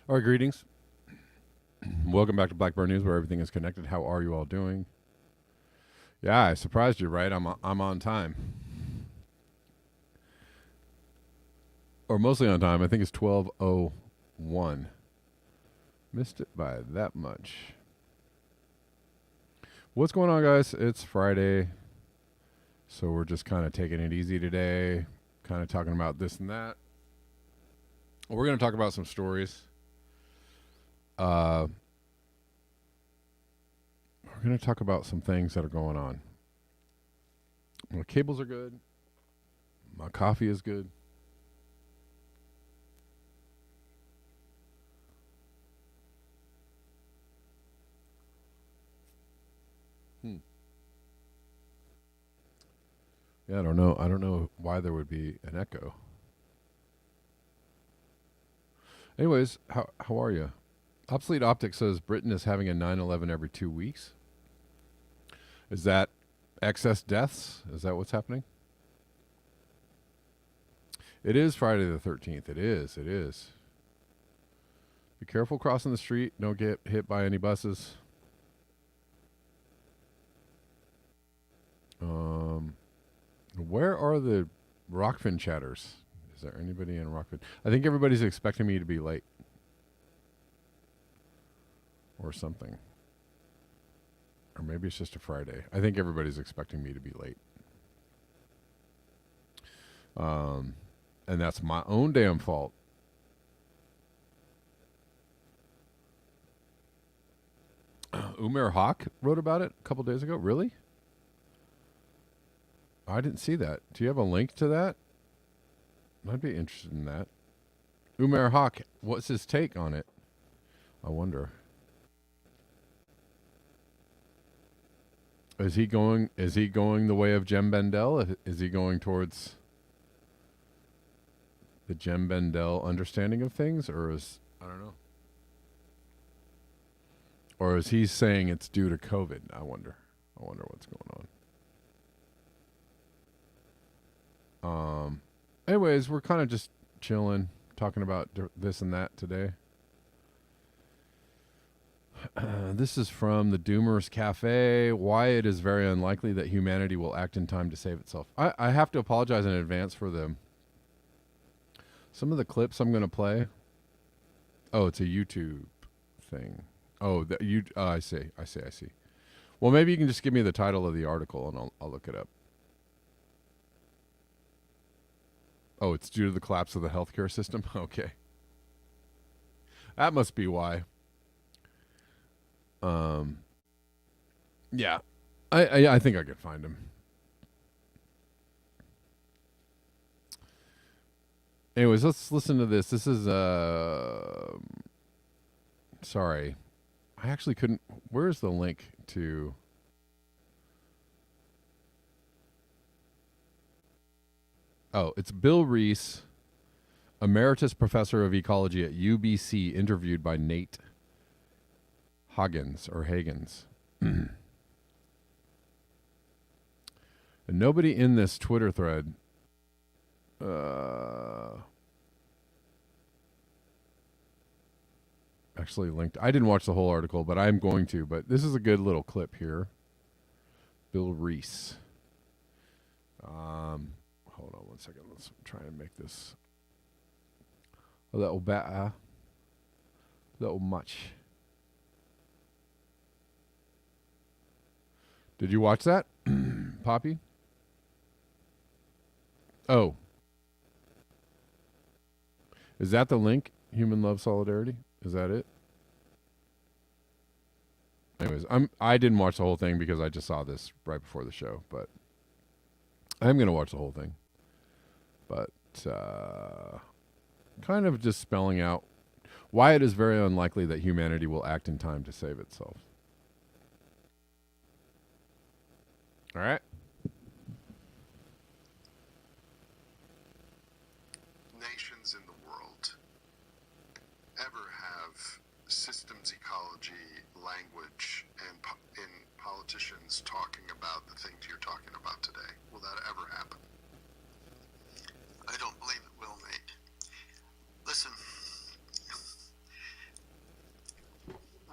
All right, greetings. Welcome back to Blackbird News, where everything is connected. How are you all doing? Yeah, I surprised you, right? I'm on time, or mostly on time. I think it's 12:01. Missed it by that much. What's going on, guys? It's Friday, so we're just kind of taking it easy today, kind of talking about this and that. We're going to talk about some stories. We're going to talk about some things that are going on. My cables are good. My coffee is good. Yeah, I don't know. I don't know why there would be an echo. Anyways, how are you? Obsolete Optics says Britain is having a 9/11 every 2 weeks. Is that excess deaths? Is that what's happening? It is Friday the 13th. It is. Be careful crossing the street. Don't get hit by any buses. Where are the Rockfin chatters? Is there anybody in Rockfin? I think everybody's expecting me to be late. Or something. Or maybe it's just a Friday. I think everybody's expecting me to be late. And that's my own damn fault. Umair Hawk wrote about it a couple days ago. Really? I didn't see that. Do you have a link to that? I'd be interested in that. Umair Hawk, what's his take on it? I wonder. Is he going the way of Jem Bendell? Is he going towards the Jem Bendell understanding of things, or I don't know. Or is he saying it's due to COVID? I wonder what's going on. Anyways, we're kind of just chilling, talking about this and that today. This is from the Doomers Cafe. Why it is very unlikely that humanity will act in time to save itself. I have to apologize in advance for some of the clips I'm going to play. Oh, it's a YouTube thing. Oh, I see. Well, maybe you can just give me the title of the article and I'll look it up. Oh, it's due to the collapse of the healthcare system? Okay. That must be why. Yeah. I think I could find him. Anyways, let's listen to this. This is sorry. I actually couldn't. Where's the link to? Oh, it's Bill Reese, Emeritus Professor of Ecology at UBC, interviewed by Nate Hagens. And nobody in this Twitter thread actually linked. I didn't watch the whole article, but I'm going to. But this is a good little clip here. Bill Reese. Hold on one second. Let's try and make this a little better. A little much. Did you watch that, Poppy? Oh. Is that the link? Human love solidarity? Is that it? Anyways, I didn't watch the whole thing because I just saw this right before the show, but I'm gonna watch the whole thing. But kind of just spelling out why it is very unlikely that humanity will act in time to save itself. All right. Nations in the world ever have systems ecology language and in politicians talking about the things you're talking about today? Will that ever happen? I don't believe it will, Nate. Listen,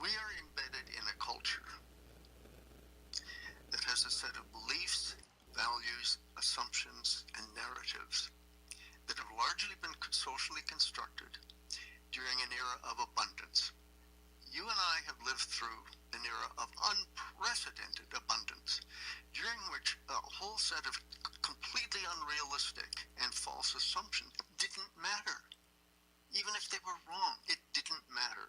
we are embedded in a culture that has a set of beliefs, values, assumptions, and narratives that have largely been socially constructed during an era of abundance. You and I have lived through an era of unprecedented abundance, during which a whole set of completely unrealistic and false assumptions didn't matter. Even if they were wrong, it didn't matter.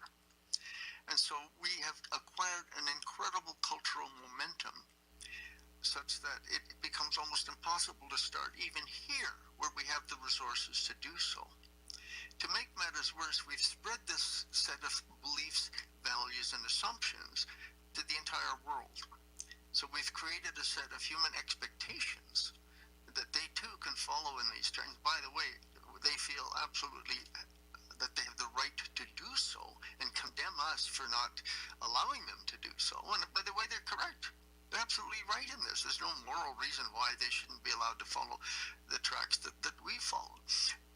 And so we have acquired an incredible cultural momentum such that it becomes almost impossible to start even here where we have the resources to do so. To make matters worse, we've spread this set of beliefs, values, and assumptions to the entire world. So we've created a set of human expectations that they too can follow in these trends. By the way, they feel absolutely that they have the right to do so and condemn us for not allowing them to do so. And by the way, they're correct. They're absolutely right in this. There's no moral reason why they shouldn't be allowed to follow the tracks that we followed.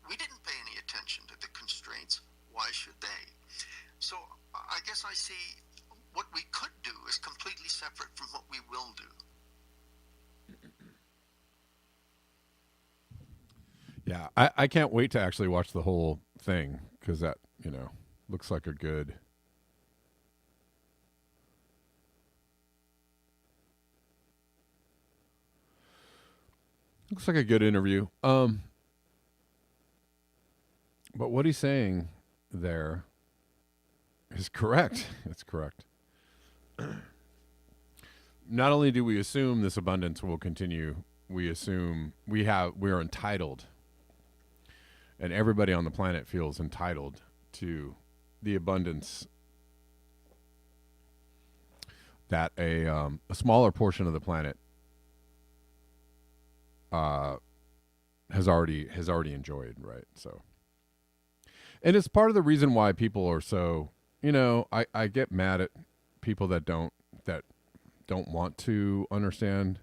We didn't pay any attention to the constraints. Why should they? So I guess I see what we could do is completely separate from what we will do. Yeah, I can't wait to actually watch the whole thing because that, looks like a good. Looks like a good interview. But what he's saying there is correct. It's correct. Not only do we assume this abundance will continue, we assume we're entitled, and everybody on the planet feels entitled to the abundance that a smaller portion of the planet has already enjoyed, right? So, and it's part of the reason why people are so, I get mad at people that don't want to understand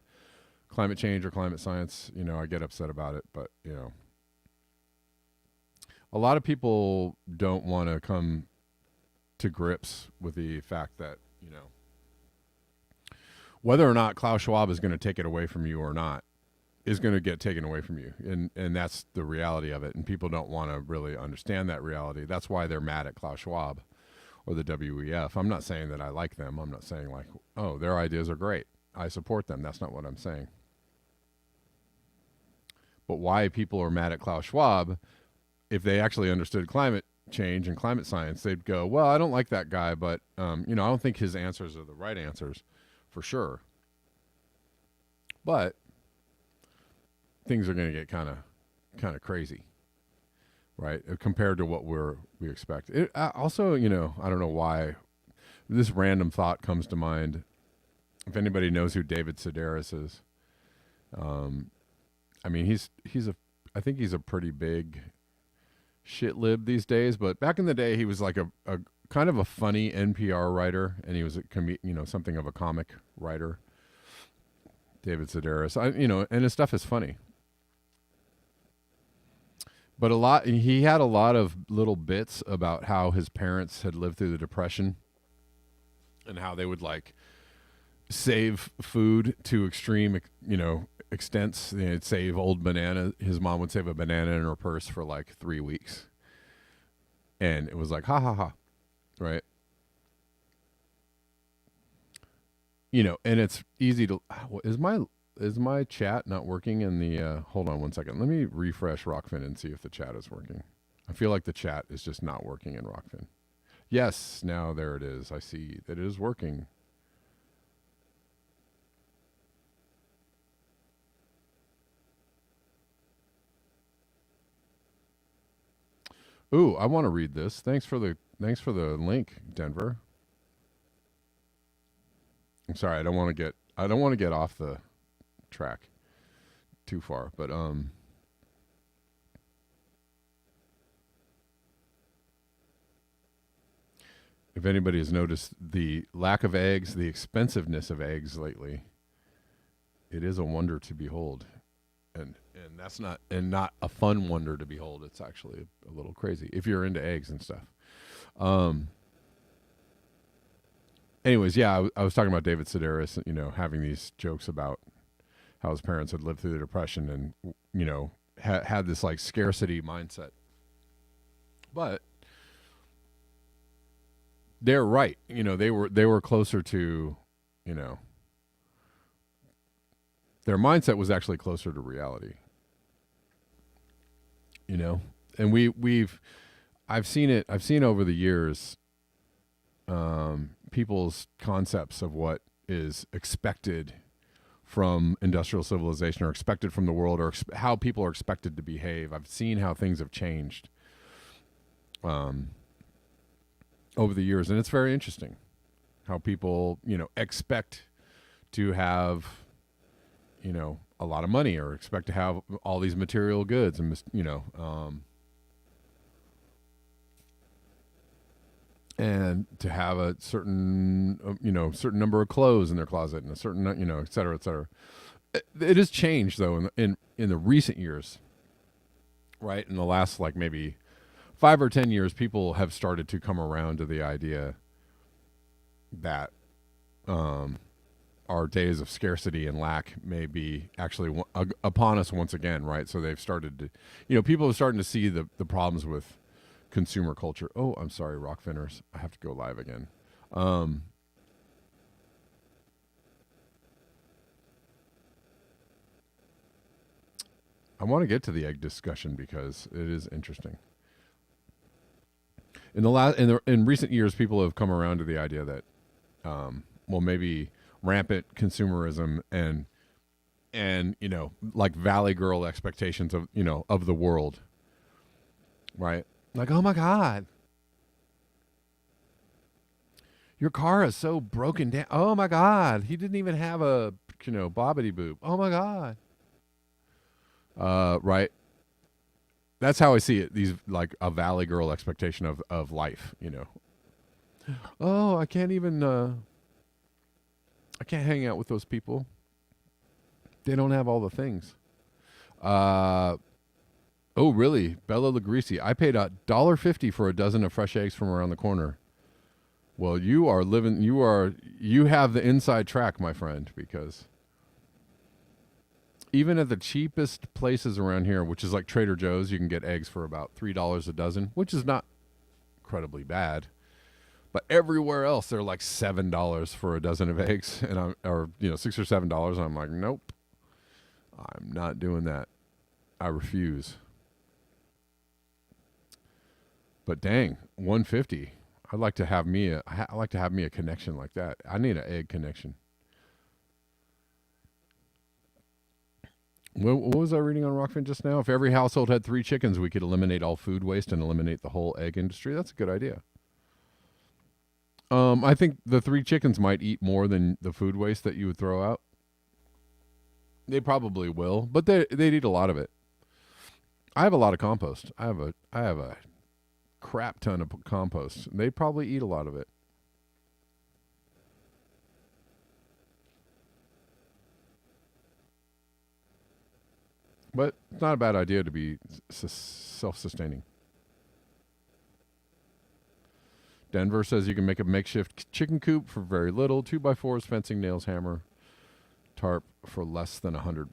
climate change or climate science. I get upset about it, but a lot of people don't want to come to grips with the fact that, whether or not Klaus Schwab is going to take it away from you or not is going to get taken away from you. And that's the reality of it. And people don't want to really understand that reality. That's why they're mad at Klaus Schwab or the WEF. I'm not saying that I like them. I'm not saying like, oh, their ideas are great, I support them. That's not what I'm saying. But why people are mad at Klaus Schwab, if they actually understood climate change and climate science, they'd go, well, I don't like that guy, but, I don't think his answers are the right answers for sure. But things are going to get kind of crazy, right? Compared to what we expect. It, also, I don't know why this random thought comes to mind. If anybody knows who David Sedaris is, I mean, I think he's a pretty big shit lib these days, but back in the day, he was like a kind of a funny NPR writer, and he was something of a comic writer. David Sedaris, and his stuff is funny. But he had a lot of little bits about how his parents had lived through the Depression and how they would like save food to extreme, extents. They'd save old banana. His mom would save a banana in her purse for like 3 weeks. And it was like, ha ha ha. Right. And it's easy to, is my chat not working in the, hold on one second. Let me refresh Rockfin and see if the chat is working. I feel like the chat is just not working in Rockfin. Yes, now there it is. I see that it is working. Ooh, I want to read this. Thanks for the link, Denver. I'm sorry, I don't want to get off the track too far, but if anybody has noticed the lack of eggs, the expensiveness of eggs lately, it is a wonder to behold. And that's not a fun wonder to behold. It's actually a little crazy if you're into eggs and stuff. Anyways, yeah, I was talking about David Sedaris, having these jokes about how his parents had lived through the Depression and, had this like scarcity mindset. But they're right. They were closer to, their mindset was actually closer to reality. And I've seen over the years, people's concepts of what is expected from industrial civilization or expected from the world or how people are expected to behave. I've seen how things have changed over the years, and it's very interesting how people, expect to have, a lot of money or expect to have all these material goods and, and to have a certain, certain number of clothes in their closet and a certain, et cetera, et cetera. It has changed though in the recent years, right? In the last like maybe 5 or 10 years, people have started to come around to the idea that our days of scarcity and lack may be actually upon us once again, right? So they've started to, people are starting to see the problems with consumer culture. Oh, I'm sorry, Rockfinners. I have to go live again. I want to get to the egg discussion because it is interesting. In recent years, people have come around to the idea that, maybe rampant consumerism and like Valley Girl expectations of of the world, right? Like, oh my God, your car is so broken down. Oh my God, he didn't even have a bobbity boop. Oh my God, right? That's how I see it. These like a Valley Girl expectation of life, Oh, I can't even. I can't hang out with those people. They don't have all the things. Oh, really? Bella Lugrisi. I paid $1.50 for a dozen of fresh eggs from around the corner. Well, you have the inside track, my friend, because even at the cheapest places around here, which is like Trader Joe's, you can get eggs for about $3 a dozen, which is not incredibly bad. But everywhere else, they're like $7 for a dozen of eggs, and $6 or $7. And I'm like, nope, I'm not doing that. I refuse. But dang, $1.50. I'd like to have me a connection like that. I need an egg connection. What was I reading on Rockfin just now? If every household had 3 chickens, we could eliminate all food waste and eliminate the whole egg industry. That's a good idea. I think the 3 chickens might eat more than the food waste that you would throw out. They probably will, but they'd eat a lot of it. I have a lot of compost. I have a crap ton of compost. They probably eat a lot of it. But it's not a bad idea to be self-sustaining. Denver says you can make a makeshift chicken coop for very little. 2x4s, fencing, nails, hammer, tarp for less than $100.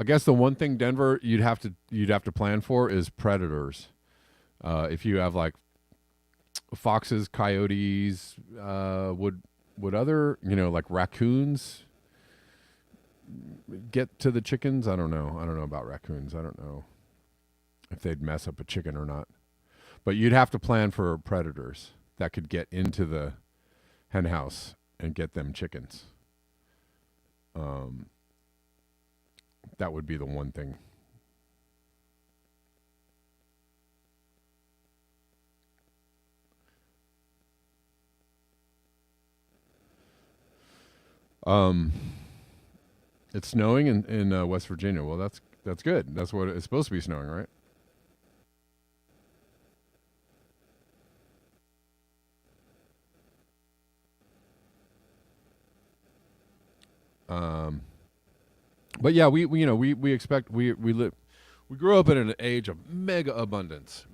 I guess the one thing Denver you'd have to plan for is predators. If you have like foxes, coyotes, would other, like raccoons get to the chickens? I don't know. I don't know about raccoons. I don't know if they'd mess up a chicken or not. But you'd have to plan for predators that could get into the hen house and get them chickens. That would be the one thing. It's snowing in West Virginia. Well, that's good. That's what it's supposed to be snowing, right? But yeah, we expect we live. We grew up in an age of mega abundance,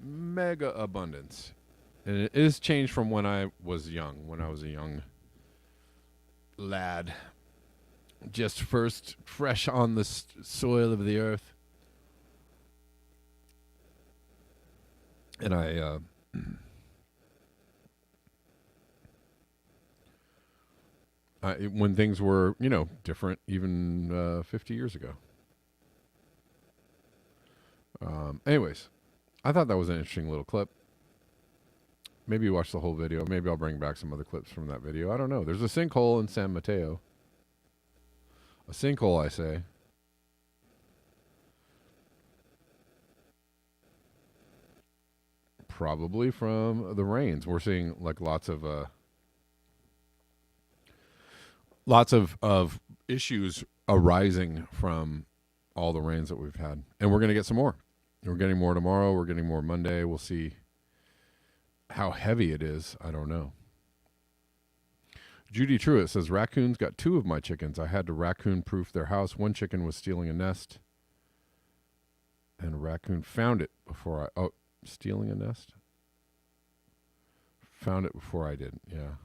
and it is changed from when I was young. When I was a young lad, just first fresh on the soil of the earth, and when things were different, even 50 years ago. Anyways, I thought that was an interesting little clip. Maybe you watch the whole video. Maybe I'll bring back some other clips from that video. I don't know. There's a sinkhole in San Mateo. A sinkhole, I say. Probably from the rains. We're seeing like lots of issues arising from all the rains that we've had. And we're going to get some more. We're getting more tomorrow. We're getting more Monday. We'll see how heavy it is. I don't know. Judy Truitt says, raccoons got 2 of my chickens. I had to raccoon-proof their house. One chicken was stealing a nest, and a raccoon found it before I... Oh, stealing a nest? Found it before I did, yeah.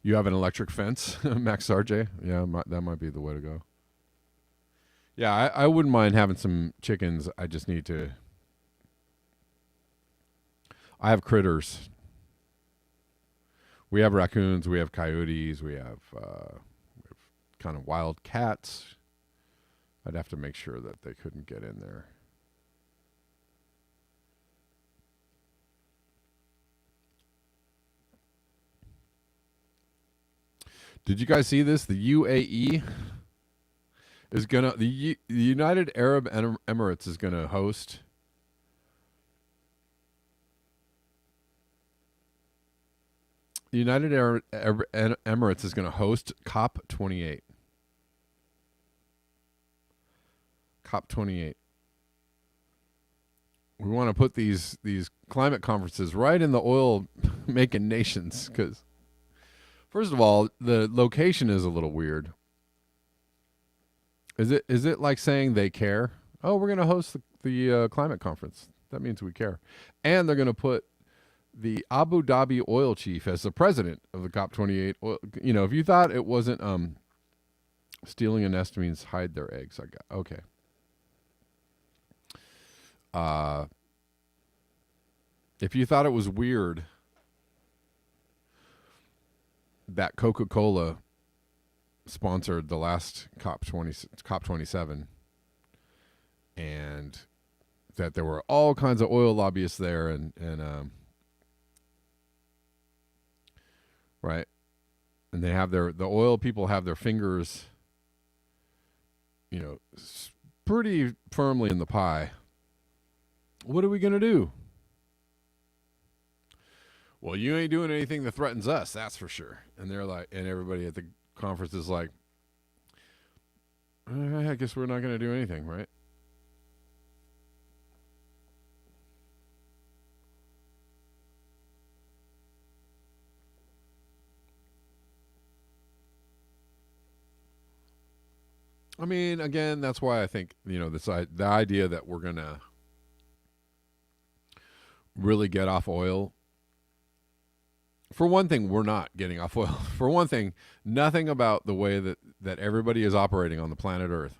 You have an electric fence, Max RJ? Yeah, that might be the way to go. Yeah, I wouldn't mind having some chickens. I just need to... I have critters. We have raccoons. We have coyotes. We have kind of wild cats. I'd have to make sure that they couldn't get in there. Did you guys see this? The UAE is gonna the United Arab Emirates is gonna host the United Arab Emirates is gonna host COP28. COP28. We want to put these climate conferences right in the oil making nations because, first of all, the location is a little weird. Is it like saying they care? Oh, we're going to host the climate conference. That means we care. And they're going to put the Abu Dhabi oil chief as the president of the COP28. If you thought it wasn't stealing a nest means hide their eggs. Okay. If you thought it was weird that Coca-Cola sponsored the last COP27 and that there were all kinds of oil lobbyists there and right, and they have the oil people have their fingers pretty firmly in the pie. What are we going to do? Well, you ain't doing anything that threatens us, that's for sure. And they're like, and everybody at the conference is like, I guess we're not going to do anything, right? I mean, again, that's why I think, the idea that we're going to really get off oil. For one thing, we're not getting off oil. For one thing, nothing about the way that everybody is operating on the planet Earth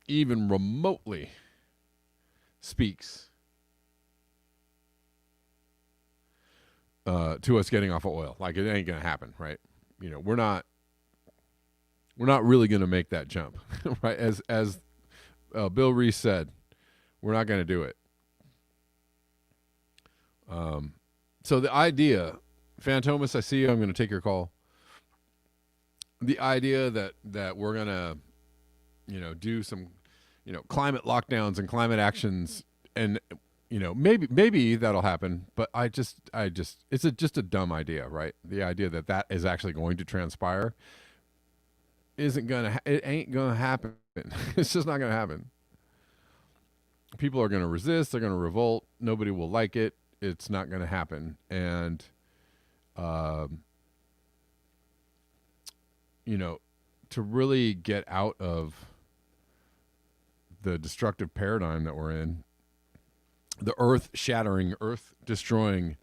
even remotely speaks to us getting off of oil. Like, it ain't gonna happen, right? We're not really gonna make that jump, right? As Bill Reese said, we're not gonna do it. So the idea, Phantomas, I see you. I'm gonna take your call. The idea that we're gonna, do some, climate lockdowns and climate actions, and maybe that'll happen, but I just it's just a dumb idea, right? The idea that is actually going to transpire it ain't gonna happen. It's just not gonna happen. People are gonna resist. They're gonna revolt. Nobody will like it. It's not gonna happen. And to really get out of the destructive paradigm that we're in, the earth shattering, earth destroying,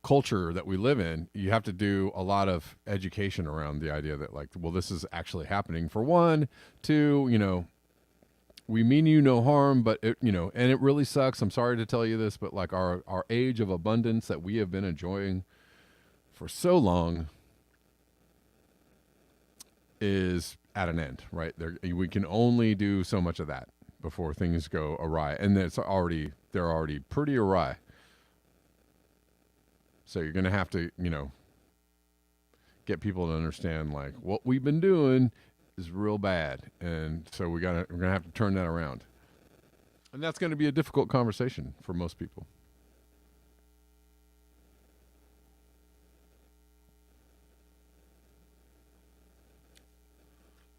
culture that we live in, you have to do a lot of education around the idea that, like, well, this is actually happening, for one. Two, we mean you no harm, but and it really sucks. I'm sorry to tell you this, but like our age of abundance that we have been enjoying for so long is at an end, right? We can only do so much of that before things go awry, and they're already pretty awry. So you're gonna have to, get people to understand, like, what we've been doing is real bad, and so we're gonna have to turn that around, and that's going to be a difficult conversation for most people.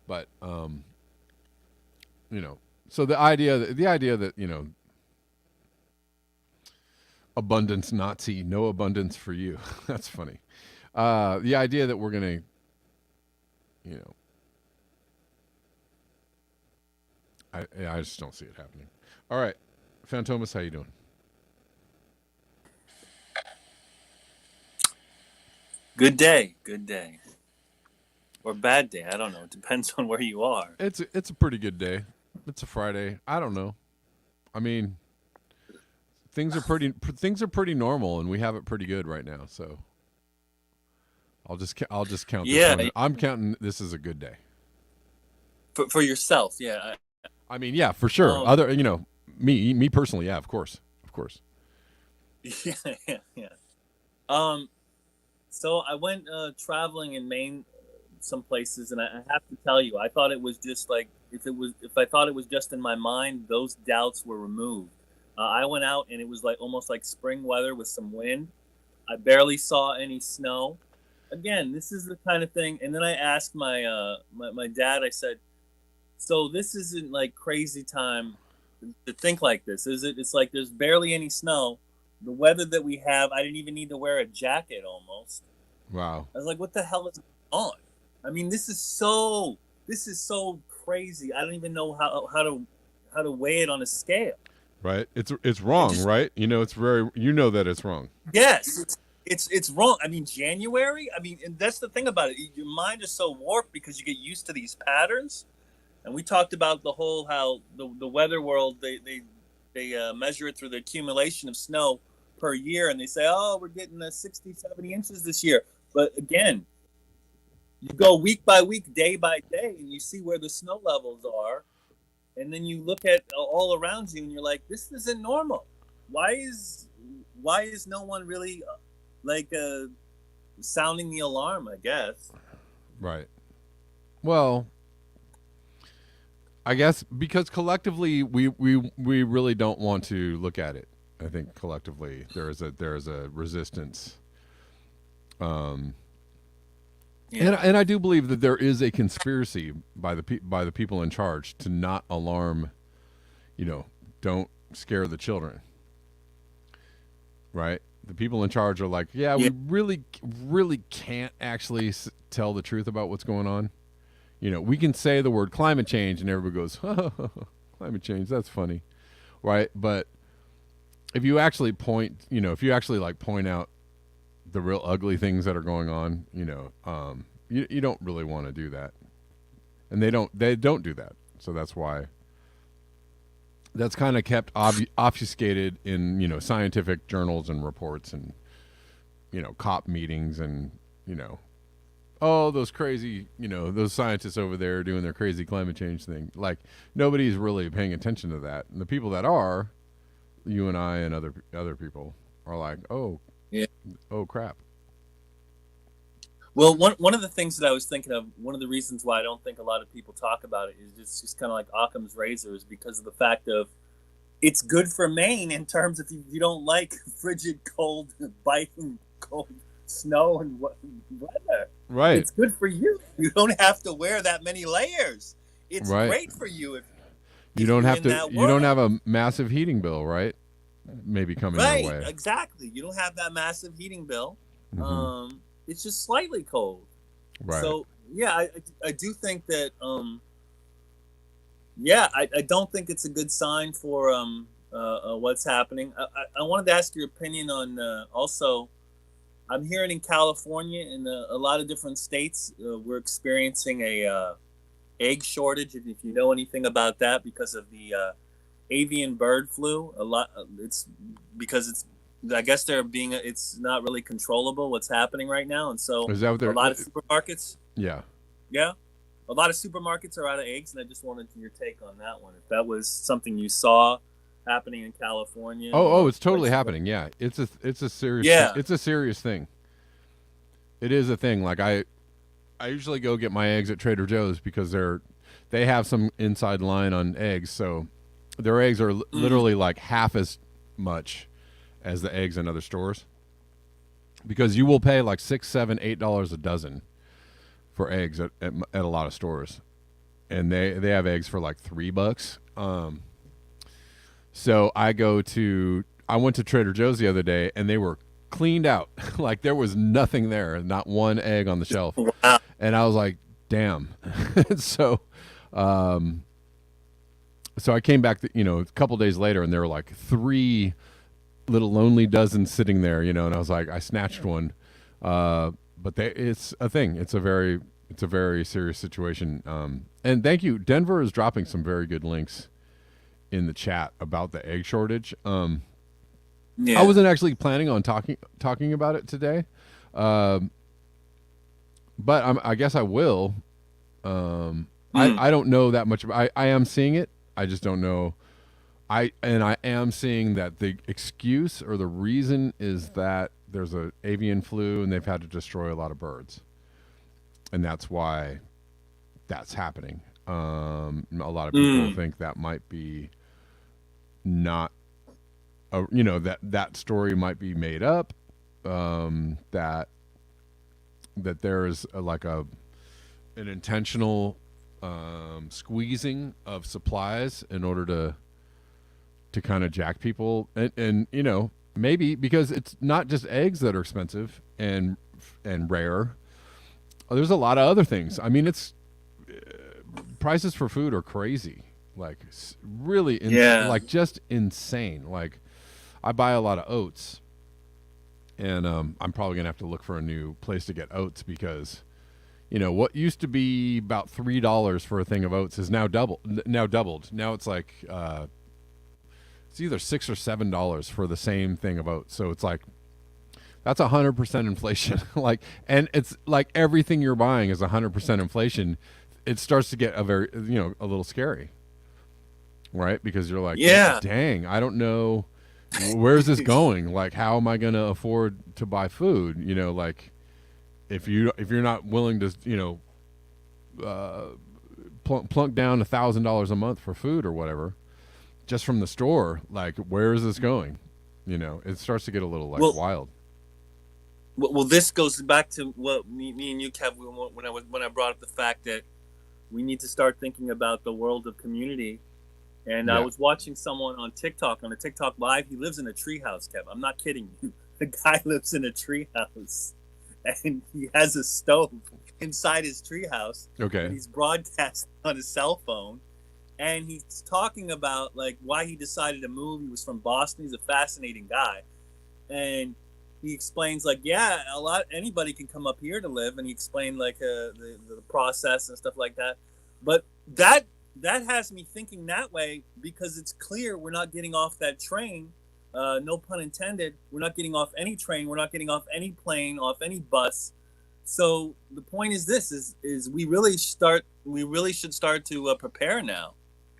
But so the idea that abundance Nazi, no abundance for you. That's funny. The idea that we're gonna, I just don't see it happening. All right, Phantomas, how you doing? Good day, or bad day. I don't know. It depends on where you are. It's a pretty good day. It's a Friday. I don't know. I mean, things are pretty normal, and we have it pretty good right now. So I'll just count. Yeah, this one. I'm counting this as a good day for yourself. Yeah. I mean, yeah, for sure. Other, me personally, yeah, of course. Yeah. So I went traveling in Maine, some places, and I have to tell you, I thought it was just like, if I thought it was just in my mind, those doubts were removed. I went out and it was like almost like spring weather with some wind. I barely saw any snow. Again, this is the kind of thing. And then I asked my dad. I said, "So this isn't like crazy time to think like this, is it? It's like there's barely any snow. The weather that we have, I didn't even need to wear a jacket almost." Wow. I was like, "What the hell is on?" I mean, this is so crazy. I don't even know how to weigh it on a scale. Right. It's wrong, right? It's very, that it's wrong. Yes, it's wrong. I mean, January. I mean, and that's the thing about it. Your mind is so warped because you get used to these patterns. And we talked about the whole how the weather world they measure it through the accumulation of snow per year, and they say, oh, we're getting 60, 70 inches this year. But again, you go week by week, day by day, and you see where the snow levels are. And then you look at all around you and you're like, this isn't normal. Why is no one really sounding the alarm, I guess? Right. Well, I guess because collectively we really don't want to look at it. I think collectively there is a resistance. Yeah. And I do believe that there is a conspiracy by the people in charge to not alarm, don't scare the children. Right? The people in charge are like, yeah, we really can't actually tell the truth about what's going on. We can say the word climate change and everybody goes, climate change, that's funny. Right? But if you actually point out the real ugly things that are going on, you don't really want to do that, and they don't do that. So that's why that's kind of kept obfuscated in, you know, scientific journals and reports and, you know, COP meetings and, you know, oh, those crazy, you know, those scientists over there doing their crazy climate change thing. Like, nobody's really paying attention to that. And the people that are, you and I and other people, are like, oh, Yeah. oh crap. Well, one of the things that I was thinking of, one of the reasons why I don't think a lot of people talk about it is just kind of like Occam's razor, is because of the fact of it's good for Maine in terms of you don't like frigid, cold, biting, cold snow and weather. Right. It's good for you. You don't have to wear that many layers. It's Right. great for you if You don't you're have in to. that You don't world. have a massive heating bill, right? Maybe coming Right, your way. exactly. You don't have that massive heating bill. Mhm. It's just slightly cold. Right. So yeah, I do think that yeah, I don't think it's a good sign for what's happening. I wanted to ask your opinion on also. I'm hearing in California and a lot of different states we're experiencing a egg shortage. If you know anything about that, because of the avian bird flu, a lot. It's because it's. I guess it's not really controllable what's happening right now, and so Is that what a they're? lot of supermarkets, Yeah. yeah, a lot of supermarkets are out of eggs, and I just wanted your take on that one. If that was something you saw happening in California. Oh, it's totally happening. Yeah, it's a serious. Yeah. It's a serious thing. It is a thing. Like I usually go get my eggs at Trader Joe's because they have some inside line on eggs, so their eggs are literally like half as much as the eggs in other stores. Because you will pay like $6, $7, $8 a dozen for eggs at a lot of stores, and they have eggs for like $3. So I went to Trader Joe's the other day, and they were cleaned out. Like there was nothing there, not one egg on the shelf. Wow. And I was like, damn. So I came back, a couple days later, and there were like 3 little lonely dozens sitting there, and I was like, I snatched one. But it's a thing. It's a very serious situation. And thank you. Denver is dropping some very good links in the chat about the egg shortage. Yeah. I wasn't actually planning on talking about it today, but I guess I will. I don't know that much. I am seeing it. I just don't know. I am seeing that the excuse or the reason is that there's a avian flu and they've had to destroy a lot of birds, and that's why that's happening. A lot of people think that might be not. That story might be made up. That there's an intentional squeezing of supplies in order to kind of jack people, and maybe because it's not just eggs that are expensive and rare. There's a lot of other things. I mean, it's prices for food are crazy, like really, like just insane. Like I buy a lot of oats, and I'm probably gonna have to look for a new place to get oats because what used to be about $3 for a thing of oats is now doubled. Now it's like it's either $6 or $7 for the same thing of oats. So it's like that's 100% inflation. Like, and it's like everything you're buying is 100% inflation. It starts to get a little scary, right? Because you're like, Yeah. dang, I don't know where's this going. Like, how am I going to afford to buy food? Like if you're not willing to plunk down $1,000 a month for food or whatever, just from the store, like where is this going? It starts to get a little wild. Well, this goes back to what me and you, Kev, when I brought up the fact that we need to start thinking about the world of community. And I was watching someone on a TikTok live. He lives in a treehouse, Kev. I'm not kidding you. The guy lives in a treehouse, and he has a stove inside his treehouse. Okay. And he's broadcasting on his cell phone, and he's talking about like why he decided to move. He was from Boston. He's a fascinating guy, and he explains like, yeah, anybody can come up here to live, and he explained like the process and stuff like that. But that that has me thinking that way because it's clear we're not getting off that train. No pun intended. We're not getting off any train. We're not getting off any plane, off any bus. So the point is this: is we really should start to prepare now.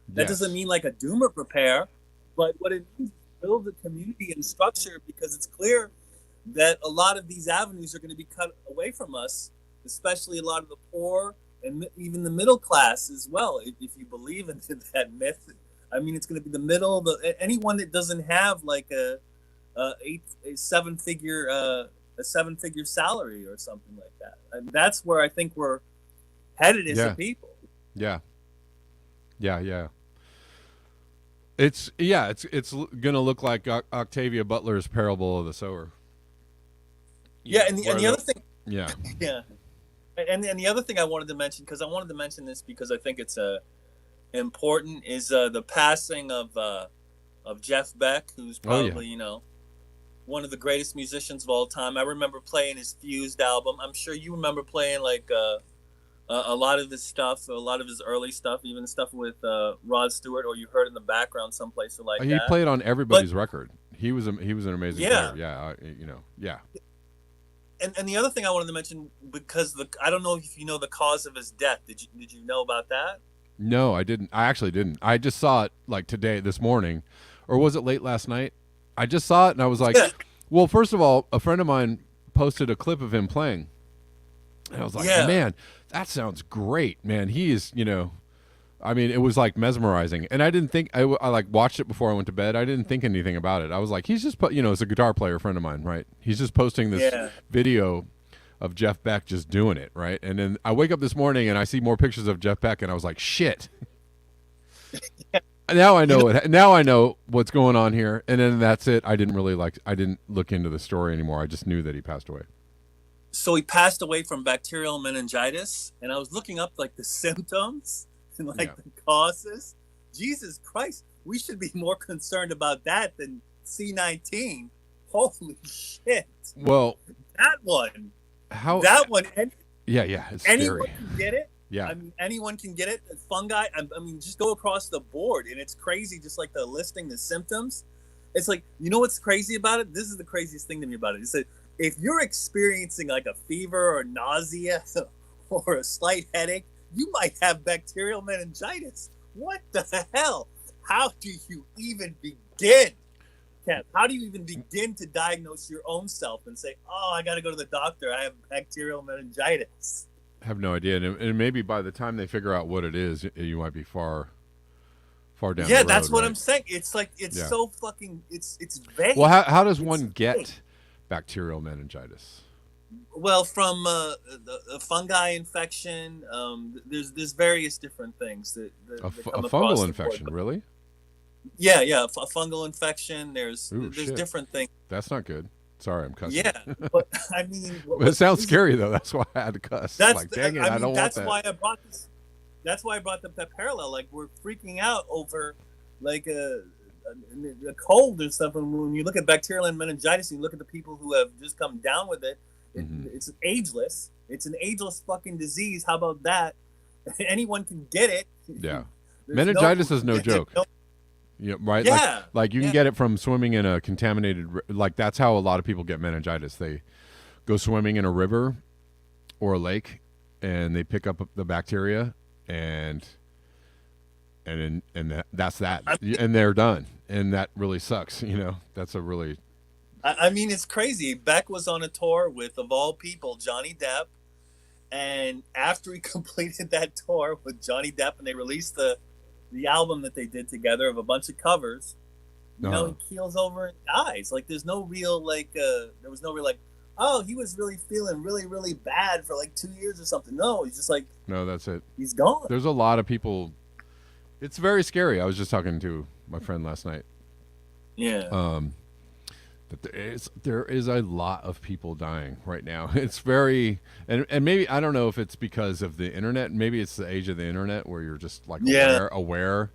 That Yes. doesn't mean like a doomer prepare, but what it means is build a community and structure because it's clear that a lot of these avenues are going to be cut away from us, especially a lot of the poor and even the middle class as well. If you believe in that myth, I mean, it's going to be the middle, anyone that doesn't have like a seven figure salary or something like that. And that's where I think we're headed as a people. Yeah. It's gonna look like Octavia Butler's Parable of the Sower. Yeah, and the other thing. Yeah. Yeah, and the other thing I wanted to mention because I wanted to mention this because I think it's important is the passing of Jeff Beck, who's probably one of the greatest musicians of all time. I remember playing his Fused album. I'm sure you remember playing like a lot of his stuff, a lot of his early stuff, even stuff with Rod Stewart, or you heard in the background someplace like that. He played on everybody's record. He was an amazing player. Yeah. And the other thing I wanted to mention because I don't know if you know the cause of his death. Did you know about that? No, I didn't. I actually didn't. I just saw it like this morning, or was it late last night? I just saw it and I was like, well, first of all, a friend of mine posted a clip of him playing. And I was like, man, that sounds great, man. He is, I mean, it was like mesmerizing. And I didn't think, I like watched it before I went to bed. I didn't think anything about it. I was like, he's just, it's a guitar player friend of mine, right? He's just posting this video of Jeff Beck just doing it, right? And then I wake up this morning and I see more pictures of Jeff Beck and I was like, shit. Now I know it. Now I know what's going on here. And then that's it. I didn't look into the story anymore. I just knew that he passed away. So he passed away from bacterial meningitis, and I was looking up like the symptoms and the causes. Jesus Christ, we should be more concerned about that than C19. Holy shit! Well, that one. It's anyone scary. Can get it. Yeah, I mean, anyone can get it. Fungi. I mean, just go across the board, and it's crazy. Just like the listing the symptoms, it's like what's crazy about it. This is the craziest thing to me about it. It's that if you're experiencing like a fever or nausea or a slight headache, you might have bacterial meningitis. What the hell? How do you even begin? Ken, how do you even begin to diagnose your own self and say, oh, I got to go to the doctor. I have bacterial meningitis. I have no idea. And maybe by the time they figure out what it is, you might be far down the road. Yeah, that's what I'm saying. It's like, so fucking, it's vague. Well, how does one get bacterial meningitis? Well, from a fungi infection, there's various different things that a fungal infection, really? Yeah, a fungal infection. There's different things. That's not good. Sorry, I'm cussing. Yeah, but I mean, it sounds scary though. That's why I had to cuss. That's like, dang it, I don't want that. That's why I brought that parallel. Like we're freaking out over like a cold or something. When you look at bacterial meningitis, and you look at the people who have just come down with it. It's ageless. It's an ageless fucking disease. How about that? Anyone can get it. Yeah, meningitis is no joke. Right? Yeah. Like you can get it from swimming in a contaminated. Like that's how a lot of people get meningitis. They go swimming in a river or a lake, and they pick up the bacteria, and that's that, and they're done. And that really sucks. That's a really. I mean, it's crazy. Beck was on a tour with, of all people, Johnny Depp. And after he completed that tour with Johnny Depp and they released the album that they did together of a bunch of covers, he keels over and dies. Like, there's no real, there was no real, oh, he was really feeling really, really bad for 2 years or something. No, he's just no, that's it. He's gone. There's a lot of people. It's very scary. I was just talking to my friend last night. Yeah. But there is a lot of people dying right now. It's very and maybe I don't know if it's because of the internet. Maybe it's the age of the internet where you're just aware,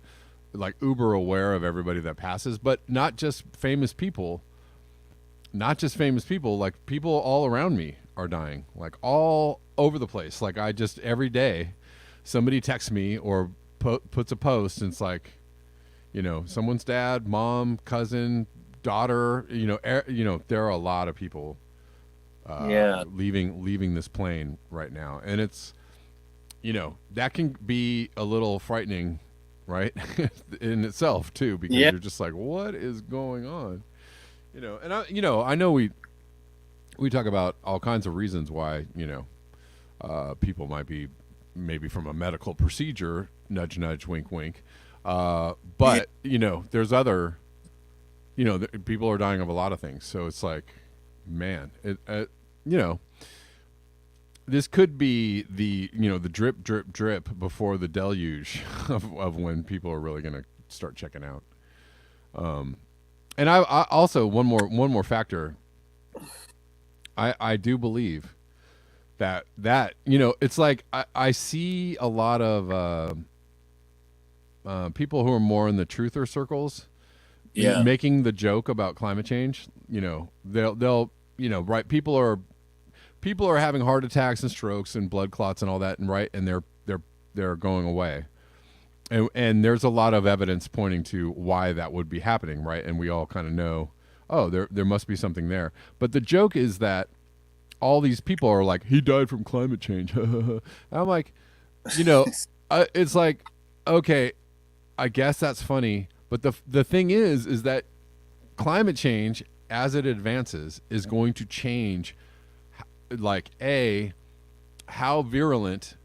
like uber aware of everybody that passes. But not just famous people. Like people all around me are dying, like all over the place. Like I just every day, somebody texts me or puts a post, and it's like, someone's dad, mom, cousin, daughter. There are a lot of people leaving this plane right now, and it's that can be a little frightening, right? In itself too, because you're just like, what is going on? And I know we talk about all kinds of reasons why people might be maybe from a medical procedure, nudge nudge, wink wink, but there's other people are dying of a lot of things, so it's like, man, this could be the the drip drip drip before the deluge of when people are really going to start checking out. And I also one more factor. I do believe that it's like I see a lot of people who are more in the truther circles making the joke about climate change. They'll right, people are having heart attacks and strokes and blood clots and all that, and they're going away. And there's a lot of evidence pointing to why that would be happening, right? And we all kind of know, oh, there must be something there. But the joke is that all these people are like, he died from climate change. And I'm like, it's like, okay, I guess that's funny. But the thing is that climate change, as it advances, is going to change, like, how virulent,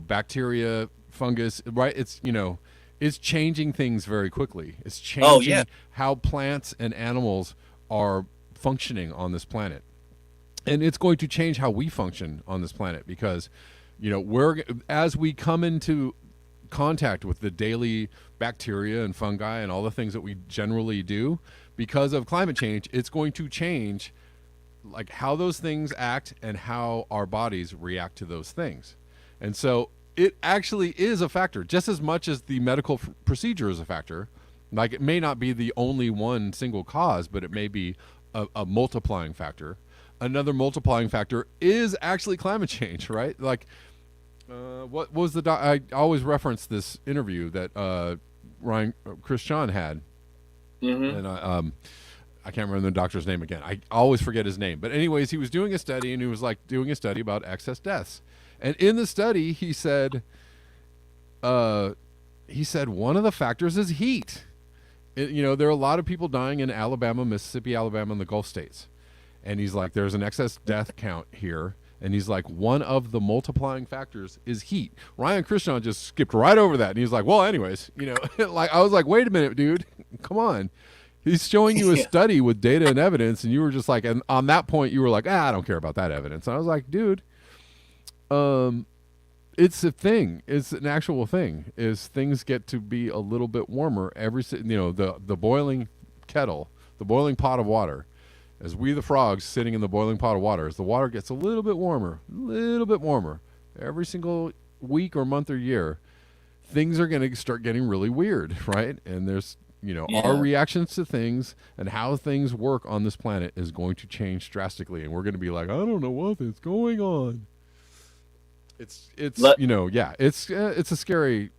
bacteria, fungus, right? It's changing things very quickly. It's changing how plants and animals are functioning on this planet. And it's going to change how we function on this planet because, as we come into contact with the daily bacteria and fungi and all the things that we generally do, because of climate change, it's going to change like how those things act and how our bodies react to those things. And so it actually is a factor, just as much as the medical procedure is a factor. Like, it may not be the only one single cause, but it may be a multiplying factor. Another multiplying factor is actually climate change, right? Like, what was I always reference this interview that Christian had, and I can't remember the doctor's name again. I always forget his name. But anyways, he was doing a study, and he was like doing a study about excess deaths. And in the study, he said one of the factors is heat. There are a lot of people dying in Alabama, Mississippi, Alabama, and the Gulf states. And he's like, there's an excess death count here. And he's like, one of the multiplying factors is heat. Ryan Christian just skipped right over that. And he's like, well, anyways, like, I was like, wait a minute, dude, come on. He's showing you a study with data and evidence. And you were just like, and on that point, you were like, I don't care about that evidence. And I was like, dude, it's a thing. It's an actual thing. Is things get to be a little bit warmer the boiling kettle, the boiling pot of water, as we the frogs sitting in the boiling pot of water, as the water gets a little bit warmer every single week or month or year, things are going to start getting really weird, right? And there's our reactions to things and how things work on this planet is going to change drastically, and we're going to be like, I don't know what is going on. It's a scary.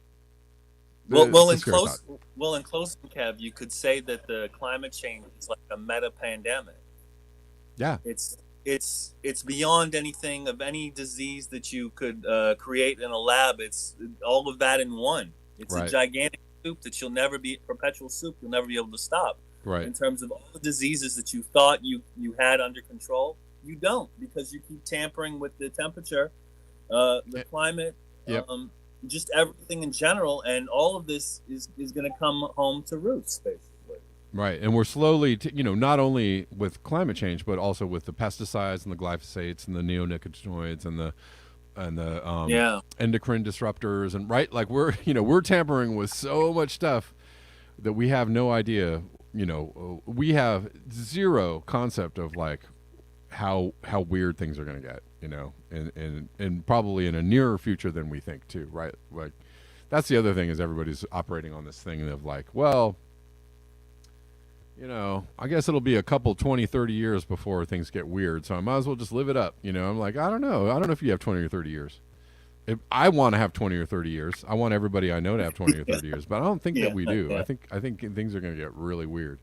Well, in closing, Kev, you could say that the climate change is like a meta pandemic. Yeah, it's beyond anything of any disease that you could create in a lab. It's all of that in one. It's a gigantic soup that perpetual soup you'll never be able to stop. Right. In terms of all the diseases that you thought you had under control, you don't, because you keep tampering with the temperature. The climate, just everything in general, and all of this is going to come home to roost, basically. Right, and we're slowly, not only with climate change, but also with the pesticides and the glyphosates and the neonicotinoids and the endocrine disruptors, and like we're tampering with so much stuff that we have no idea. We have zero concept of like how weird things are going to get. And probably in a nearer future than we think too, right? Like, that's the other thing, is everybody's operating on this thing of like, well, I guess it'll be a couple 20, 30 years before things get weird, so I might as well just live it up. I'm like, I don't know if you have 20 or 30 years. If I want to have 20 or 30 years, I want everybody I know to have 20 or 30 years, but I don't think that we do. Yeah. I think things are going to get really weird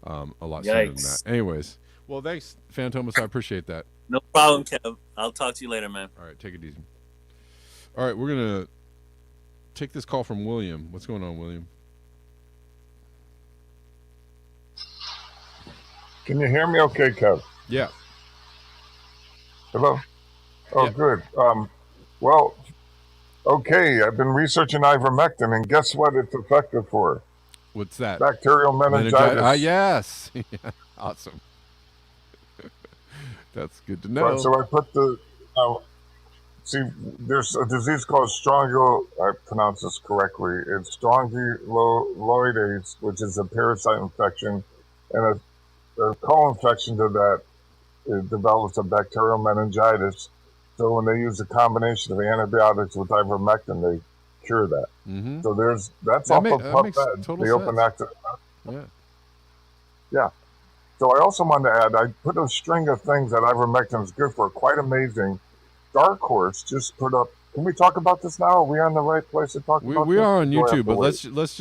a lot sooner than that. Yikes. Anyways, well, thanks, Phantomas. I appreciate that. No problem, Kev. I'll talk to you later, man. All right, take it easy. All right, we're going to take this call from William. What's going on, William? Can you hear me okay, Kev? Yeah. Hello? Oh, Yeah. good. Well, okay, I've been researching ivermectin, and guess what it's effective for? What's that? Bacterial meningitis. Yes. Yeah, awesome. That's good to know. Right, so I put see, there's a disease called I pronounce this correctly, it's strongyloides, which is a parasite infection, and a co-infection to that, it develops a bacterial meningitis. So when they use a combination of antibiotics with ivermectin, they cure that. Mm-hmm. So that's That off ma- of that makes PubMed, total the open sense. access. Yeah. Yeah. So I also wanted to add, I put a string of things that ivermectin is good for, quite amazing. Dark Horse just put up. Can we talk about this now? Are we on the right place to talk about We this? are on Do I have YouTube, to but wait? let's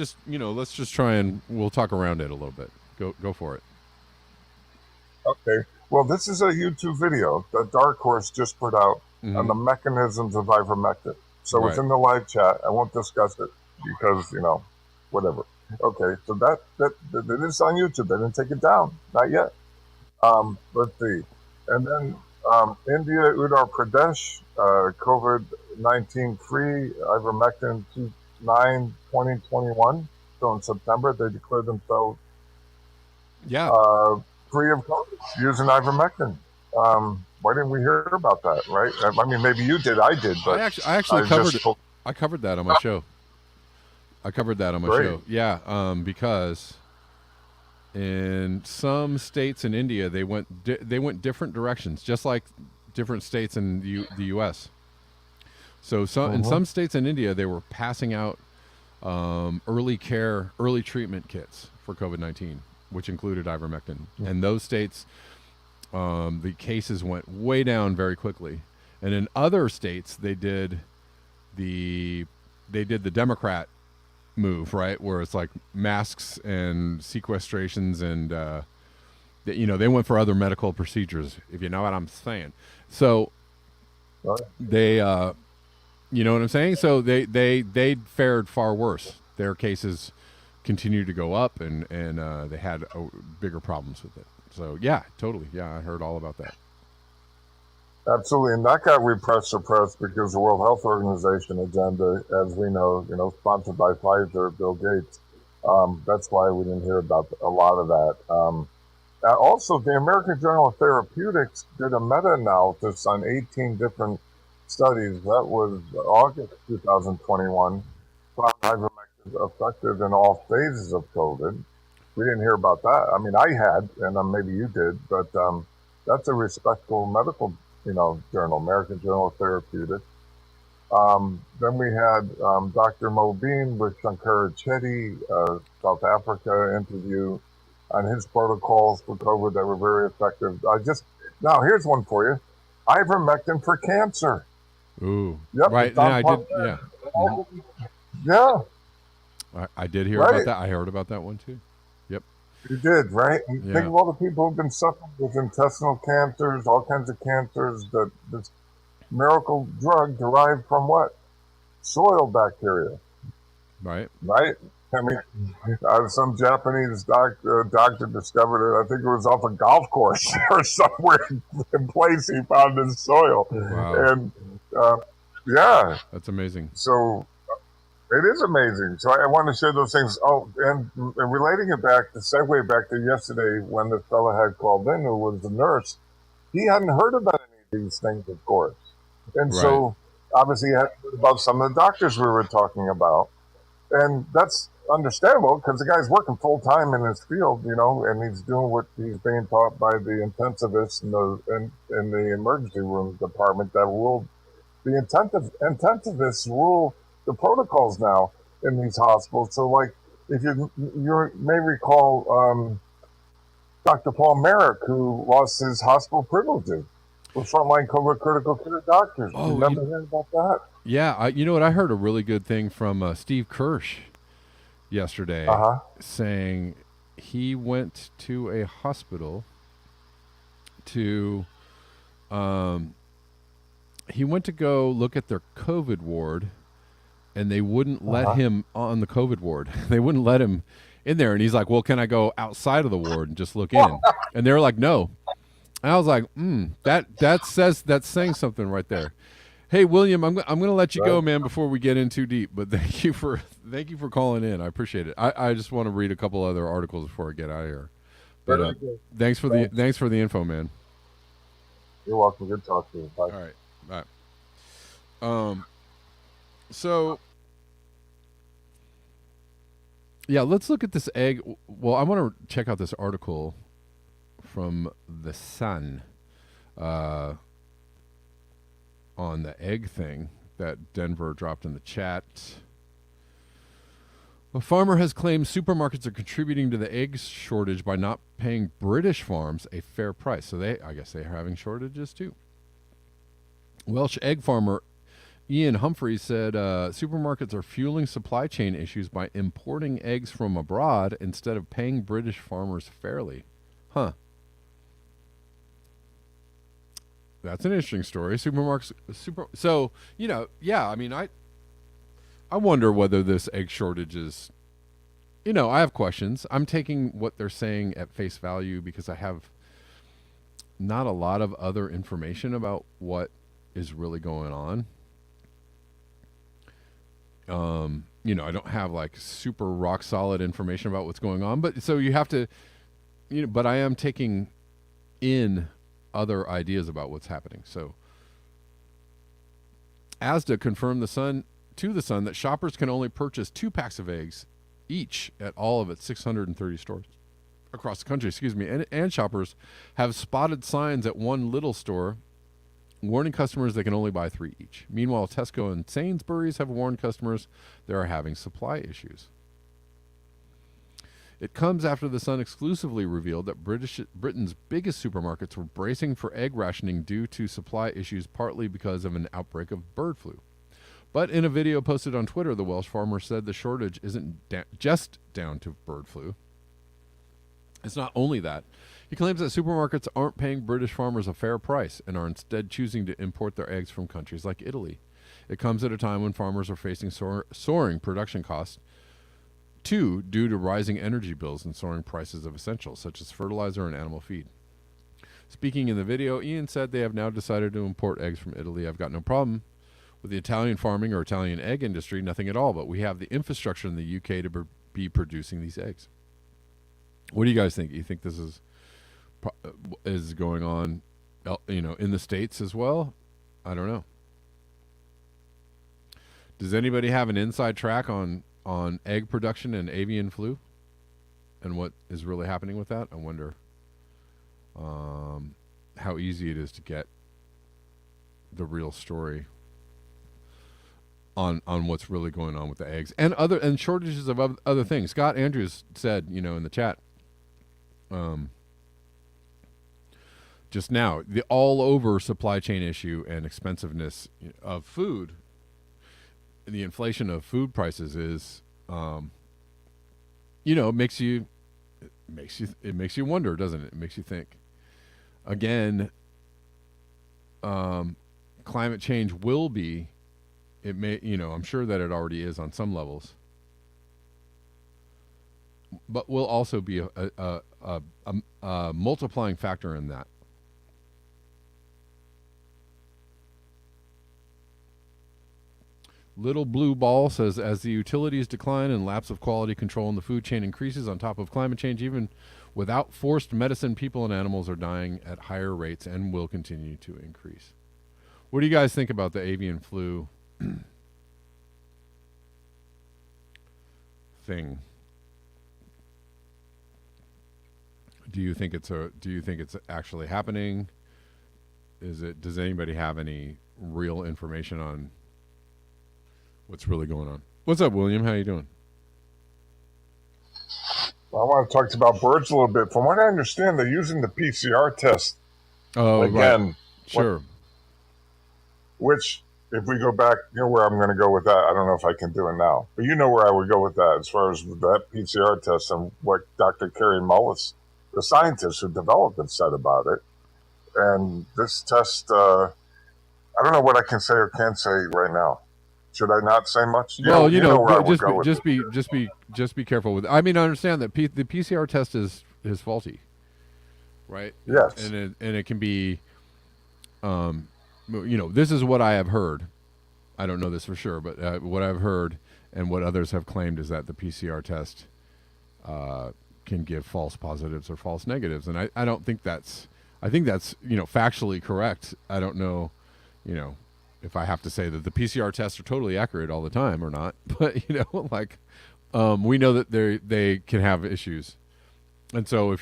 just try and we'll talk around it a little bit. Go for it. Okay. Well, this is a YouTube video that Dark Horse just put out on the mechanisms of ivermectin. So it's Right. in the live chat. I won't discuss it because, whatever. Okay, so that it is on YouTube. They didn't take it down. Not yet. Let's see. And then India, Uttar Pradesh, COVID-19 free, ivermectin 9/2021. So in September, they declared themselves free of COVID using ivermectin. Why didn't we hear about that, right? I mean, maybe you did, I did, but I actually covered it. I covered that on my show. Great. Yeah, because in some states in India they went different directions, just like different states in the U.S. So in some states in India they were passing out early treatment kits for COVID-19, which included ivermectin. And those states, the cases went way down very quickly. And in other states, they did the Democrat move, right, where it's like masks and sequestrations, and they went for other medical procedures, if you know what I'm saying. So they, you know what I'm saying. So they fared far worse. Their cases continued to go up, and they had bigger problems with it. So yeah, totally. Yeah, I heard all about that. Absolutely, and that got suppressed because the World Health Organization agenda, as we know, sponsored by Pfizer, Bill Gates. That's why we didn't hear about a lot of that. Also, the American Journal of Therapeutics did a meta-analysis on 18 different studies. That was August 2021. Found ivermectin effective in all phases of COVID. We didn't hear about that. I mean, I had, and maybe you did, but that's a respectable medical, journal, American Journal of Therapeutics. Then we had Dr. Mobeen with Shankara Chetty, South Africa interview on his protocols for COVID that were very effective. Now here's one for you: ivermectin for cancer. Ooh, yep, right. Yeah, I did. Yeah, yeah. I did hear about that. I heard about that one too. Yep. You did, right? Yeah. Think of all the people who've been suffering with intestinal cancers, all kinds of cancers. This miracle drug derived from what? Soil bacteria. Right. Right? I mean, some Japanese doctor discovered it. I think it was off a golf course or somewhere in place. He found in soil. Wow. And yeah. That's amazing. So it is amazing. So I want to share those things. Oh, and relating it back, to segue back to yesterday when the fellow had called in who was the nurse, he hadn't heard about any of these things, of course. And so obviously he hadn't heard about some of the doctors we were talking about. And that's understandable because the guy's working full time in his field, and he's doing what he's being taught by the intensivists in the emergency room department that rule. The intensivists rule the protocols now in these hospitals. So, like, if you may recall Dr. Paul Merrick, who lost his hospital privileges with frontline COVID critical care doctors. Oh, Remember hearing about that? Yeah, you know what? I heard a really good thing from Steve Kirsch yesterday, Uh-huh. saying he went to a hospital to he went to go look at their COVID ward, and they wouldn't let Uh-huh. him on the COVID ward. They wouldn't let him in there, and he's like, "Well, can I go outside of the ward and just look in?" And they were like, "No." And I was like, that's saying something right there." Hey, William, I'm going to let you go, Right. man, before we get in too deep. But thank you for calling in. I appreciate it. I just want to read a couple other articles before I get out of here. But Very good. Thanks. thanks for the info, man. You're welcome. Good talking to you. Bye. All right, bye. So yeah, let's look at this egg. Well, I want to check out this article from the Sun on the egg thing that Denver dropped in the chat. A farmer has claimed supermarkets are contributing to the egg shortage by not paying British farms a fair price. So I guess they're having shortages too. Welsh egg farmer Ian Humphreys said supermarkets are fueling supply chain issues by importing eggs from abroad instead of paying British farmers fairly. Huh. That's an interesting story. So, yeah, I mean, I wonder whether this egg shortage is, I have questions. I'm taking what they're saying at face value because I have not a lot of other information about what is really going on. I don't have like super rock solid information about what's going on, but so you have to, but I am taking in other ideas about what's happening. So Asda confirmed to the Sun that shoppers can only purchase 2 packs of eggs each at all of its 630 stores across the country, and shoppers have spotted signs at one little store warning customers they can only buy 3 each. Meanwhile, Tesco and Sainsbury's have warned customers they are having supply issues. It comes after the Sun exclusively revealed that Britain's biggest supermarkets were bracing for egg rationing due to supply issues, partly because of an outbreak of bird flu. But in a video posted on Twitter, the Welsh farmer said the shortage isn't just down to bird flu. It's not only that. He claims that supermarkets aren't paying British farmers a fair price and are instead choosing to import their eggs from countries like Italy. It comes at a time when farmers are facing soaring production costs, too, due to rising energy bills and soaring prices of essentials such as fertilizer and animal feed. Speaking in the video, Ian said they have now decided to import eggs from Italy. I've got no problem with the Italian farming or Italian egg industry, nothing at all, but we have the infrastructure in the UK to be producing these eggs. What do you guys think? You think this is going on, in the States as well? I don't know. Does anybody have an inside track on egg production and avian flu and what is really happening with that? I wonder how easy it is to get the real story on what's really going on with the eggs and shortages of other things. Scott Andrews said, in the chat, just now, the all over supply chain issue and expensiveness of food, the inflation of food prices is, it makes you wonder, doesn't it? It makes you think. Again, climate change will be. It may, I'm sure that it already is on some levels, but will also be a multiplying factor in that. Little Blue Ball says, as the utilities decline and lapse of quality control in the food chain increases on top of climate change, even without forced medicine, people and animals are dying at higher rates and will continue to increase. What do you guys think about the avian flu thing? Do you think it's actually happening? Does anybody have any real information on what's really going on? What's up, William? How you doing? I want to talk about birds a little bit. From what I understand, they're using the PCR test again. Right. Sure. Which if we go back, you know where I'm going to go with that. I don't know if I can do it now, but you know where I would go with that as far as that PCR test and what Dr. Kerry Mullis, the scientist who developed it, said about it. And this test, I don't know what I can say or can't say right now. Should I not say much? Well, You know where I would just go with it. just be careful with. I mean, I understand that the PCR test is faulty, right? Yes. And it can be, this is what I have heard. I don't know this for sure, but what I've heard and what others have claimed is that the PCR test can give false positives or false negatives, and I don't think that's. I think that's factually correct. I don't know, if I have to say that the PCR tests are totally accurate all the time or not, but we know that they can have issues, and so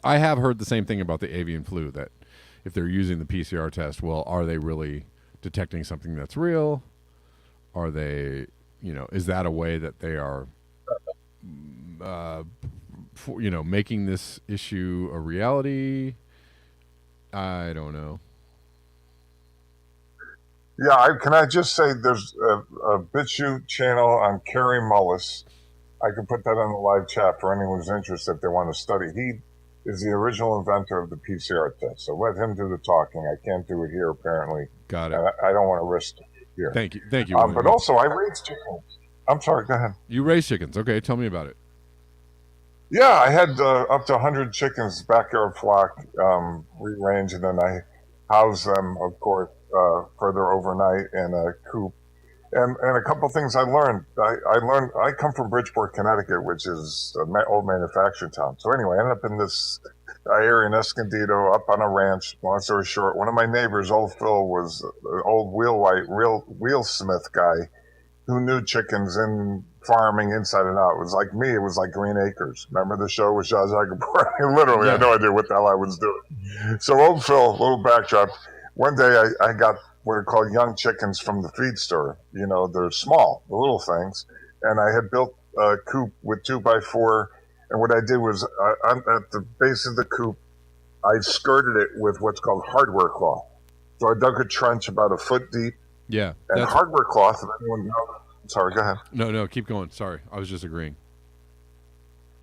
I have heard the same thing about the avian flu, that if they're using the PCR test, well, are they really detecting something that's real? Are they, is that a way that they are, making this issue a reality? I don't know. Yeah, can I just say there's a BitChute channel on Kerry Mullis. I can put that on the live chat for anyone who's interested if they want to study. He is the original inventor of the PCR test, so let him do the talking. I can't do it here, apparently. Got it. I don't want to risk it here. Thank you. But also, I raised chickens. I'm sorry, go ahead. You raise chickens. Okay, tell me about it. Yeah, I had up to 100 chickens, backyard flock, free-range, and then I housed them, of course, further overnight in a coop. And a couple things I learned. I come from Bridgeport, Connecticut, which is an old manufacturing town. So anyway, I ended up in this area in Escondido, up on a ranch. Long story short, one of my neighbors, old Phil, was an old wheelsmith guy who knew chickens and farming inside and out. It was like me. It was like Green Acres. Remember the show with Zsa Zsa Gabor? Literally, yeah. I had no idea what the hell I was doing. So old Phil, little backdrop. One day I got what are called young chickens from the feed store. They're small, the little things. And I had built a coop with 2x4. And what I did was at the base of the coop, I skirted it with what's called hardware cloth. So I dug a trench about a foot deep. Yeah. And hardware cloth, if anyone knows. Sorry, go ahead. No, keep going. Sorry, I was just agreeing.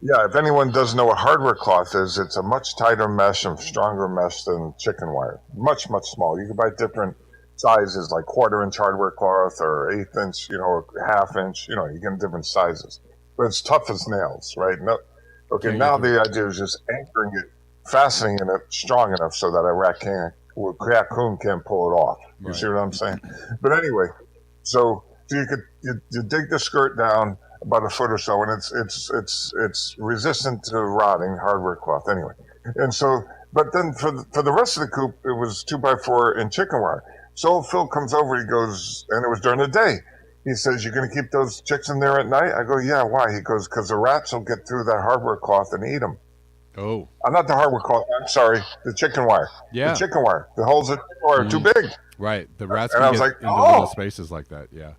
Yeah, if anyone doesn't know what hardware cloth is, it's a much tighter mesh and stronger mesh than chicken wire. Much, much smaller. You can buy different sizes, like 1/4-inch hardware cloth or 1/8 inch, or 1/2 inch. You get different sizes. But it's tough as nails, right? No, okay, now the idea is just anchoring it, fastening it strong enough so that a raccoon can't pull it off. You see what I'm saying? But anyway, so you dig the skirt down about a foot or so, and it's resistant to rotting, hardware cloth anyway. And so, but then for the rest of the coop, it was 2x4 and chicken wire. So Phil comes over, he goes, and it was during the day. He says, "You're going to keep those chicks in there at night?" I go, "Yeah, why?" He goes, "Because the rats will get through that hardware cloth and eat them." Oh. I'm not the hardware cloth. I'm sorry, the chicken wire. Yeah. The chicken wire. The holes in the wire are too big. Right. The rats can get into little spaces like that. Yeah.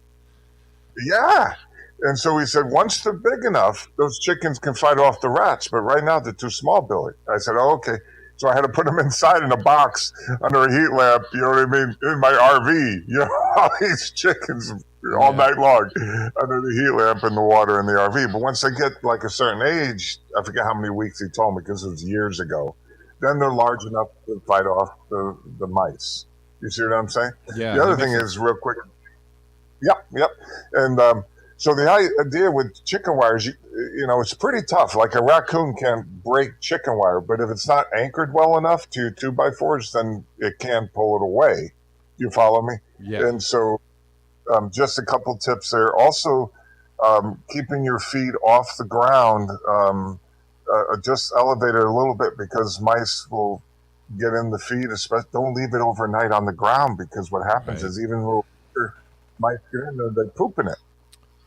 Yeah. And so he said, once they're big enough, those chickens can fight off the rats. But right now, they're too small, Billy. I said, "Oh, okay." So I had to put them inside in a box under a heat lamp, you know what I mean, in my RV. All these chickens all night long under the heat lamp in the water in the RV. But once they get like a certain age, I forget how many weeks he told me because it was years ago, then they're large enough to fight off the mice. You see what I'm saying? Yeah. The other thing is, real quick. Yep. And so the idea with chicken wires, it's pretty tough. Like a raccoon can break chicken wire, but if it's not anchored well enough to 2x4s, then it can pull it away. You follow me? Yeah. And so just a couple tips there. Also, keeping your feet off the ground, just elevate it a little bit because mice will get in the feed. Especially, don't leave it overnight on the ground because what happens is even little mice get in there, they poop in it.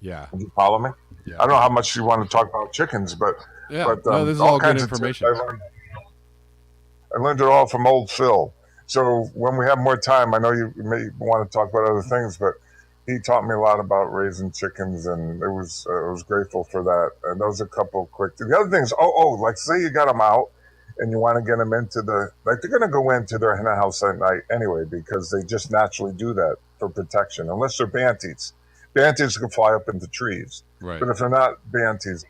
Yeah. Did you follow me? Yeah. I don't know how much you want to talk about chickens, but yeah. But, no, this is all good information. I learned it all from old Phil. So when we have more time, I know you may want to talk about other things, but he taught me a lot about raising chickens, and I was grateful for that. And those are a couple quick. The other things, like say you got them out, and you want to get them into like they're going to go into their hen house at night anyway because they just naturally do that for protection, unless they're banties. Banties can fly up into trees, Right. but if they're not banties,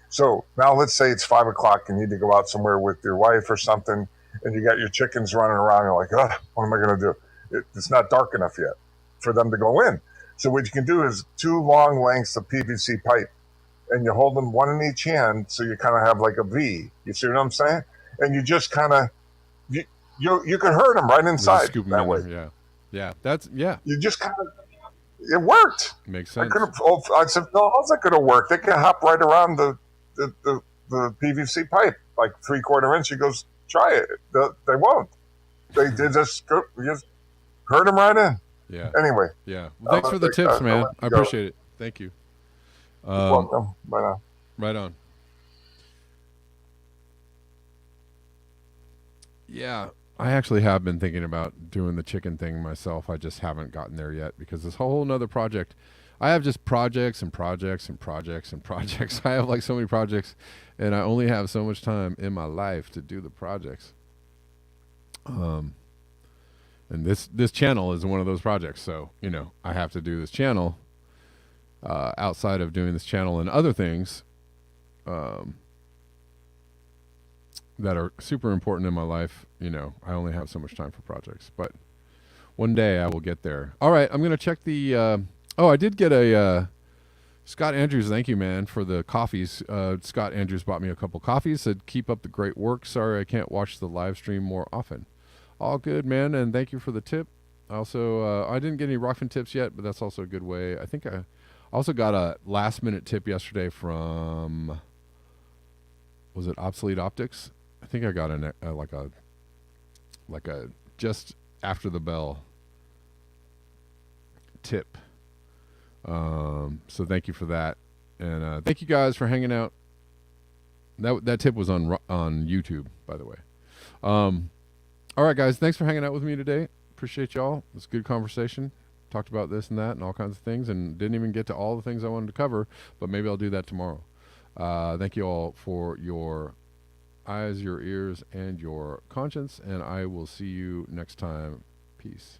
so now let's say it's 5 o'clock, you need to go out somewhere with your wife or something, and you got your chickens running around. You're like, oh, what am I going to do? It's not dark enough yet for them to go in. So what you can do is 2 long lengths of PVC pipe, and you hold them one in each hand, so you kind of have like a V. You see what I'm saying? And you just kind of you, you can hurt them right We'll just inside scoop them that in way. there. Yeah. Yeah. That's yeah. You just kind of it worked. Makes I sense. could have. I said, no, how's that going to work? They can hop right around the PVC pipe, like 3/4 inch. He goes, try it. They won't. They just hurt them right in. Yeah. Anyway, Yeah. Well, thanks for the tips, I'll man. let I you go. appreciate it. Thank you. You're welcome. Bye now. Right on. Yeah, I actually have been thinking about doing the chicken thing myself. I just haven't gotten there yet because this whole nother project. I have just projects and projects and projects and projects. I have like so many projects, and I only have so much time in my life to do the projects. And this channel is one of those projects. So I have to do this channel. Outside of doing this channel and other things, that are super important in my life, I only have so much time for projects. But one day I will get there. All right, I'm going to check the... I did get a... Scott Andrews, thank you, man, for the coffees. Scott Andrews bought me a couple coffees, said, keep up the great work. Sorry I can't watch the live stream more often. All good, man, and thank you for the tip. Also, I didn't get any Rockfin tips yet, but that's also a good way. I think I also got a last-minute tip yesterday from... Was it Obsolete Optics? I think I got like a just after the bell tip. So thank you for that, and thank you guys for hanging out. That tip was on YouTube, by the way. All right, guys, thanks for hanging out with me today. Appreciate y'all. It was a good conversation. Talked about this and that and all kinds of things, and didn't even get to all the things I wanted to cover, but maybe I'll do that tomorrow. Thank you all for your eyes, your ears, and your conscience, and I will see you next time. Peace.